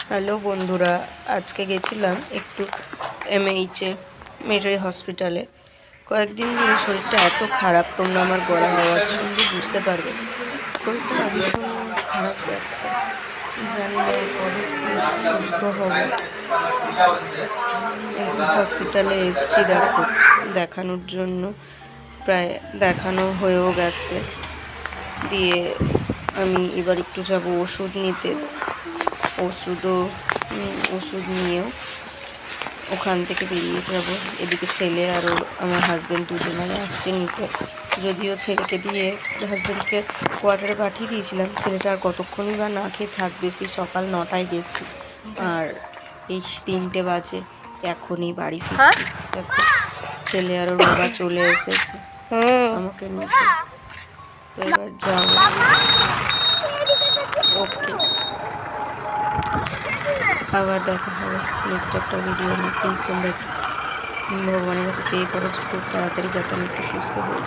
Hello বন্ধুরা, আজকে গেছিলাম একটু এমএইচে মেটারি হসপিটালে। কয়েকদিন ধরে শরীরটা এত খারাপ, তোমরা আমার গলার আওয়াজ শুনলে বুঝতে পারবে। শরীরটা ভীষণ খারাপ যাচ্ছে, জানি না কবে সুস্থ হব। হসপিটালে এসছি দেখানোর জন্য, প্রায় দেখানো হয়েও গেছে। দিয়ে আমি এবার একটু যাব ওষুধ নিতে। ওষুধ নিয়েও ওখান থেকে বেরিয়ে যাব। এদিকে ছেলে আর আমার হাজব্যান্ড দুজনে আসছে নিতে। যদিও ছেলেকে দিয়ে হাজব্যান্ডকে কোয়ার্টারে পাঠিয়ে দিয়েছিলাম, ছেলেটা আর কতক্ষণই বা না খেয়ে থাকবে। সেই সকাল 9টায় গেছি, আর এই 3টে বাজে, এখনই বাড়ি ফিরছি। দেখো, ছেলে আর ওর বাবা চলে এসেছে আমাকে নিতে। তো এবার যাবো। ওকে, আবার দেখা হবে নেক্সট একটা ভিডিও নিয়ে। প্লিজ তোমরা একটু ভগবানের কাছে প্রে করো খুব তাড়াতাড়ি, যাতে আমি একটু সুস্থ হই।